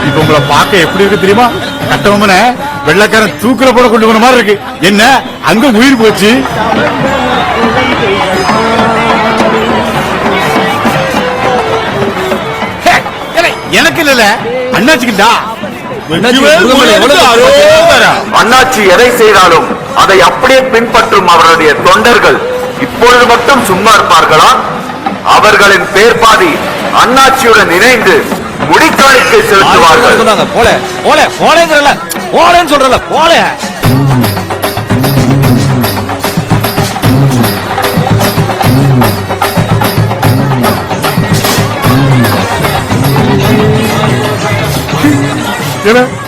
இப்ப உங்களை பார்க்க எப்படி இருக்கு தெரியுமா? கட்டவமன வெள்ளக்காரன் தூக்குல போட கொண்டு போன மாதிரி இருக்கு. என்ன அங்க உயிர் போச்சு. எனக்கு இல்ல அண்ணாச்சிக்கிட்டா. அண்ணாச்சி எதை செய்தாலும் அதை அப்படியே பின்பற்றும் அவருடைய தொண்டர்கள் இப்பொழுது மட்டும் சும்மா இருப்பார்களா? அவர்களின் பேர் பாதி அண்ணாச்சியுடன் இணைந்து முடிக்காணிக்கை செலுத்துவார்கள்.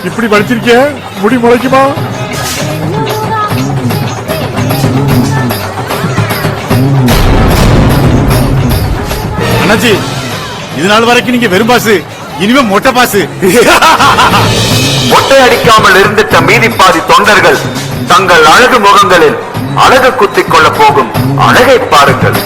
இப்படி படிச்சிருக்க முடி முளைக்குமா? அண்ணாச்சி, இது நாள் வரைக்கும் நீங்க வெறும் பாசு, இனிமே மொட்டை பாசு. மொட்டை அடிக்காமல் இருந்துட்ட மீதி பாதி தொண்டர்கள் தங்கள் அழகு முகங்களில் அழகு குத்திக் கொள்ள போகும் அழகை பாருங்கள்.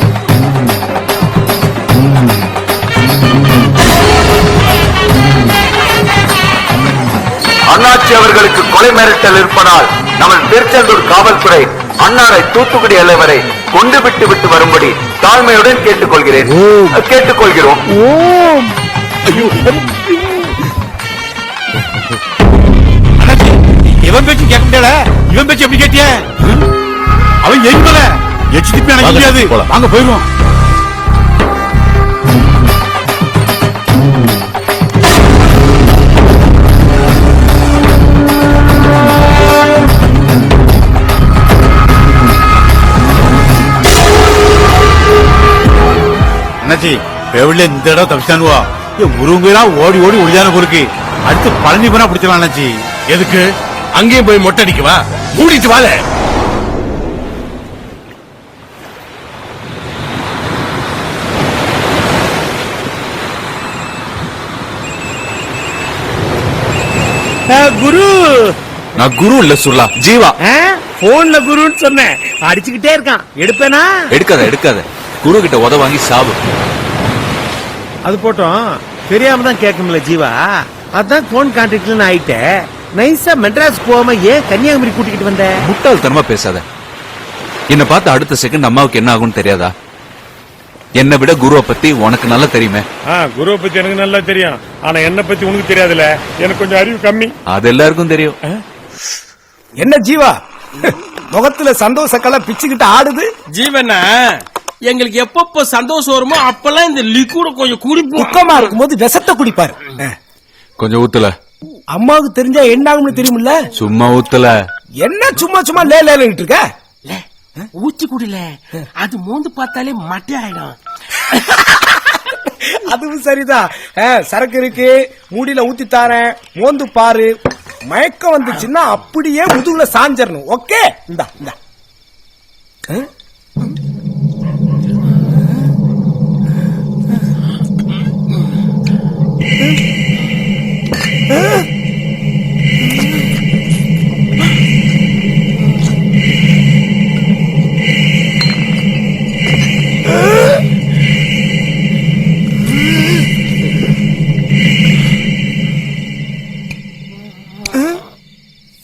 அண்ணாச்சி அவர்களுக்கு கொலை மிரட்டல் இருப்பதால் நமது திருச்செந்தூர் காவல்துறை அன்னாரை தூத்துக்குடி எல்லை வரை கொண்டு விட்டு வரும்படி தாழ்மையுடன் கேட்டுக்கொள்கிறோம். இவன் பேச்சு கேட்க முடியல. இவன் பேச்சு எப்படி கேட்டிய? அவன் எரிமல எச்சிட்டு அணைக்க முடியாது. வாங்க போயிருவோம். அண்ணாச்சி, பெவில இந்த இடம் தப்பிச்சானுவா. முருங்கா ஓடி ஓடி ஒளிதான பொருக்கு. அடுத்து பழனி போனா பிடிச்சலாம் அண்ணாச்சி. எதுக்கு அங்கேயும் போய் மொட்டை அடிக்கவா? மூடிட்டு வாழ. குரு, நான் குரு இல்ல சுல்லா, ஜீவா. போன்ல குருன்னு சொன்னேன். அடிச்சுக்கிட்டே இருக்கான். எடுப்பேனா? எடுக்காத. குரு கிட்ட உத வாங்கி சாவு. அது போட்டோம். தெரியாம தான் கேட்கும்ல ஜீவா. அதான் போன் கான்டாக்ட்ல ஆயிட்டேன். நைஸா மெட்ராஸ் போகாம ஏன் கன்னியாகுமரி கூட்டிக்கிட்டு வந்த? முட்டாள்தனமா பேசாத. என்ன பார்த்து அடுத்த செகண்ட் அம்மாவுக்கு என்ன ஆகும்னு தெரியாதா? என்னை விட குருவை பத்தி உனக்கு நல்லா தெரியுமே. குருவை பத்தி எனக்கு நல்லா தெரியும். ஆனா என்ன பத்தி உனக்கு தெரியாதுல. எனக்கு கொஞ்சம் அறிவு கம்மி. அது எல்லாருக்கும் தெரியும். என்ன ஜீவா, முகத்துல சந்தோஷக்கெல்லாம் பிச்சுக்கிட்டு ஆடுது? ஜீவனா, எங்களுக்கு எப்பப்ப சந்தோஷம் வருமோ அப்பெல்லாம் இந்த லிக்விட கொஞ்சம் குடிப்போம். துக்கமா இருக்கும்போது விஷத்தை குடிப்பாரு. கொஞ்சம் ஊத்துல. அம்மாவுக்கு தெரிஞ்சா என்ன ஆகும்னு தெரியுமில்ல? சும்மா ஊத்துல. என்ன சும்மா லேலிட்டு இருக்க? ஊத்தி குடில, அது மோந்து பார்த்தாலே மட்டை ஆயிடும். அதுவும் சரிதான். சரக்கு இருக்கு, மூடியில ஊத்தி தாரேன், மோந்து பாரு. மயக்கம் வந்துச்சுன்னா அப்படியே முதுகுல சாஞ்சிடணும். ஓகே, இந்தா.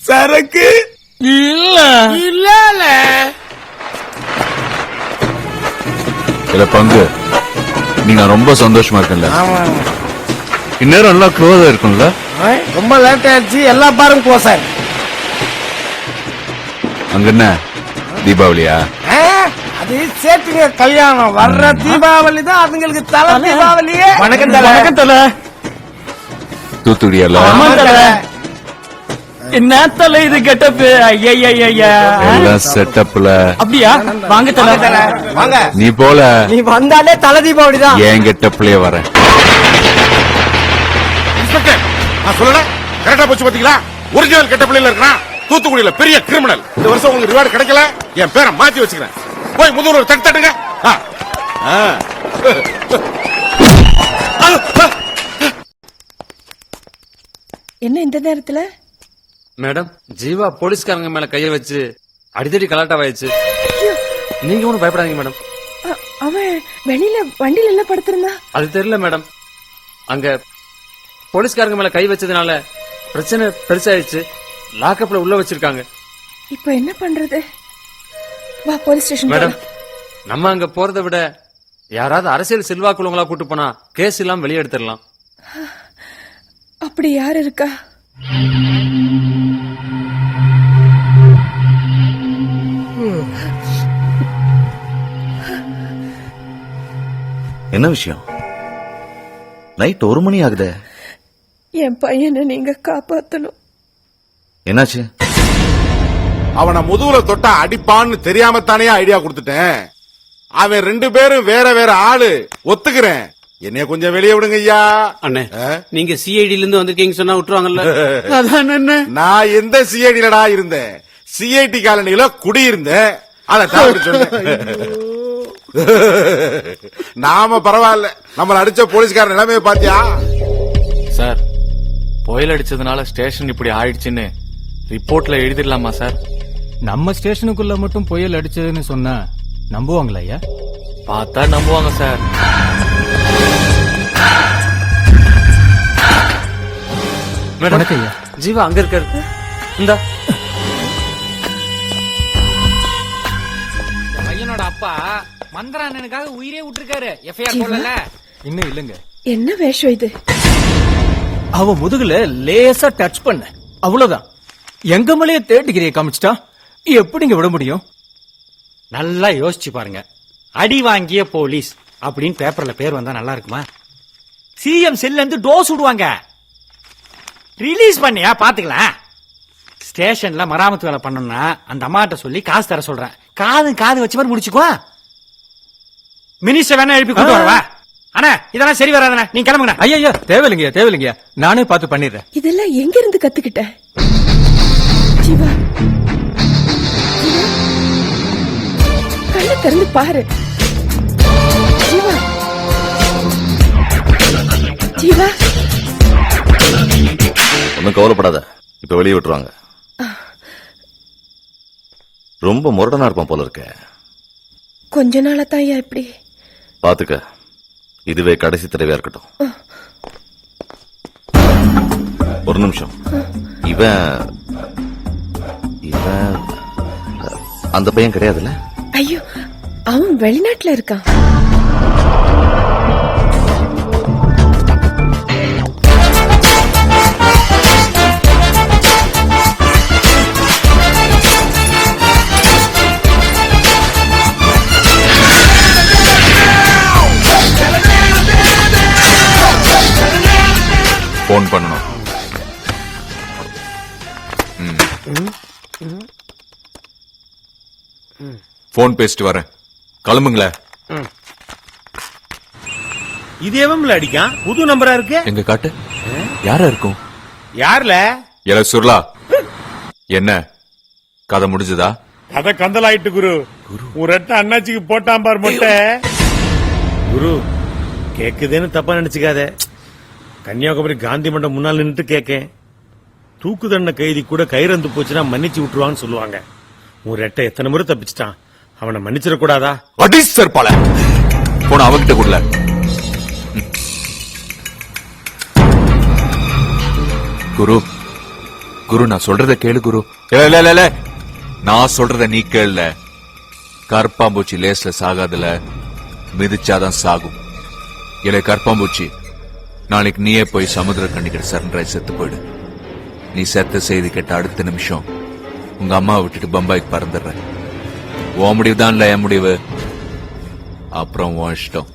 சரக்கு இல்ல பங்கு. நீங்க ரொம்ப சந்தோஷமா இருக்கல. இந்நேரம் எல்லாம் க்ளோஸா இருக்கும்ல. ரொம்ப லேட் ஆயிடுச்சு. எல்லா பாரும் கோசார். அங்க என்ன தீபாவளியா? அது சேர்த்துங்க கல்யாணம். வர்ற தீபாவளி தான் அதுங்களுக்கு தலை தீபாவளியே. வணக்கம் தல. தூத்துக்குடி என்ன தல இது கெட்டப்பு? எல்லாம் செட்டப்ல. அப்படியா? வாங்க தல. வாங்க. நீ போல. நீ வந்தாலே தலை தீபாவளி தான். ஏன் கெட்டப்லயே வரேன். நான் சொல்லல, கரெக்டா போச்சு பாத்தீங்களா? ஒரிஜினல் கெட்ட பிள்ளைல இருக்கிறான். தூத்துக்குடியில பெரிய கிரிமினல். இந்த வருஷம் உங்களுக்கு ரிவார்டு கிடைக்கல. என் பேரை மாத்தி வச்சுக்கிறேன். போய் முதல்வர் தட்டுங்க. என்ன இந்த நேரத்துல? மேடம், ஜீவா போலீஸ்காரங்க மேல கைய வச்சு அடித்தடி கலாட்டாவாயிடுச்சு. நீங்க ஒன்னும் பயப்படாதீங்க மேடம். அவன் வெளியில வண்டியில என்ன படுத்திருந்தா? அது தெரியல மேடம். அங்க போலீஸ்காரங்க மேல கை வச்சதுனால பிரச்சனை பெருசாயிடுச்சு. லாக்அப்ல உள்ள வச்சிருக்காங்க. இப்போ என்ன பண்றது? வா போலீஸ் ஸ்டேஷன் மேடம், நம்ம அங்க போறதை விட யாராவது அரசியல் செல்வாக்குள்ளவங்களா கூட்டு போனா கேஸ் எல்லாம் வெளியே எடுத்துடலாம். அப்படி யார் இருக்கா? என்ன விஷயம்? நைட் 1 மணி ஆகுதே. என் பையனை நீங்க காப்பாத்தணும். என்னாச்சு? அவனை முதுகுல தொட்டா அடிப்பான்னு தெரியாமத்தானே ஐடியா கொடுத்துட்டேன். அவன் 2 பேரும் வேற வேற ஆளு. ஒத்துக்கிறேன். என்னைய கொஞ்சம் வெளியே விடுங்க ஐயா. அண்ணே, நீங்க சிஐடில இருந்து வந்திருக்கீங்க சொன்னா விட்டுருவாங்கல்ல? அதான் என்ன? நான் எந்த சிஐடிலடா இருந்தேன்? சிஐடி காலனியில குடியிருந்தேன். அதான் சொன்னேன். நாம பரவாயில்ல. நம்மள அடிச்ச போலீஸ்கார நிலைமைய பாத்தியா? சார், புயல் அடிச்சதுனால ஸ்டேஷன் இப்படி ஆயிடுச்சுன்னு ரிப்போர்ட்ல எழுதிடலாமா சார்? நம்ம ஸ்டேஷனுக்குள்ள மட்டும் புயல் அடிச்சதுன்னு சொன்னா நம்புவாங்களா ஐயா? பார்த்தா நம்புவாங்க சார். மேடம், வணக்கம் ஐயா. ஜீவா அங்க இருக்காரு. இந்தா. பையனோட அப்பா மந்திரானனுக்காக உயிரே விட்டுருக்காரு. எஃப்ஐஆர் போடல. இன்னும் இல்லங்க. என்ன வேஷம் இது? அவ முதுகுல லேசா டச் பண்ண, அவ்வளவுதான். எங்க மேலேயே தேர்ட் டிகிரியை காமிச்சிட்டா எப்படிங்க விட முடியும்? நல்லா யோசிச்சு பாருங்க. அடி வாங்கிய போலீஸ் அப்படின்னு பேப்பர்ல பேர் வந்தா நல்லா இருக்குமா? சிஎம் செல்ல இருந்து டோஸ் விடுவாங்க. ரிலீஸ் பண்ணியா பாத்துக்கலாம். ஸ்டேஷன்ல மராமத்து வேலை பண்ணணும்னா அந்த அம்மாட்ட சொல்லி காசு தர சொல்றேன். காது வச்சு மாதிரி முடிச்சுக்கோ. மினிஸ்டர் வேணா எழுப்பி கொண்டு வரவா? அண்ணா இதெல்லாம் சரி வராதுண்ணா, நீங்க கிளம்புங்க. ஐயா தேவையில்லைங்க, நானே பார்த்து பண்ணிடுறேன். இதெல்லாம் எங்க இருந்து கத்துக்கிட்ட? ஜீவா, கண்ணை திறந்து பாரு. ஜீவா, ஜீவா. ஒன்னும் கவலைப்படாத, இப்ப வெளியே விட்டுருவாங்க. ரொம்ப முரடனா இருப்பான் போல இருக்க. கொஞ்ச நாளா தான் ஐயா இப்படி. பாத்துக்க, இதுவே கடைசி தடவையா இருக்கட்டும். ஒரு நிமிஷம். இவன் அந்த பையன் கிடையாதுல்ல? ஐயோ, அவன் வெளிநாட்டுல இருக்கான். போன் பண்ணணும். போன் பேசிட்டு வரேன். கிளம்புங்களே. இது எவன்ல அடிக்கான்? புது நம்பரா இருக்கு. எங்க காட்டு. யாரா இருக்கும்? யார்ல? எல சுருளா, என்ன கதை முடிஞ்சதா? கதை கந்தலாயிட்டு குரு. ஒரு ரெட்ட அண்ணாச்சிக்கு போட்டான் பார் மொட்டை. குரு, கேக்குதுன்னு தப்பா நினைச்சுக்காத. கன்னியாகுமரி காந்தி மண்டபம் முன்னால் நின்றுட்டு கேக்கேன். தூக்கு தண்டனை கைதி கூட கைரந்து போச்சுன்னா மன்னிச்சு விட்டுருவான்னு சொல்லுவாங்க. உன் ரெட்டை எத்தனை முறை தப்பிச்சிட்டான். அவனை மன்னிச்சிடக்கூடாதா? அடி சார் பல போன அவங்கிட்ட கூடல. குரு நான் சொல்றத கேளு குரு. இல்ல நான் சொல்றத நீ கேளு. கற்பாம்பூச்சி லேஸ்ல சாகாதுல, மிதிச்சாதான் சாகும். இல்ல கற்பாம்பூச்சி, நாளைக்கு நீயே போய் சமுத்திர கண்ணிக்கிட்ட சரண்டராய் செத்து போயிடு. நீ செத்த செய்தி கேட்ட அடுத்த நிமிஷம் உங்க அம்மாவை விட்டுட்டு பம்பாய்க்கு பறந்துடுற. உன் முடிவு தான் இல்ல என் முடிவு. அப்புறம் உன் இஷ்டம்.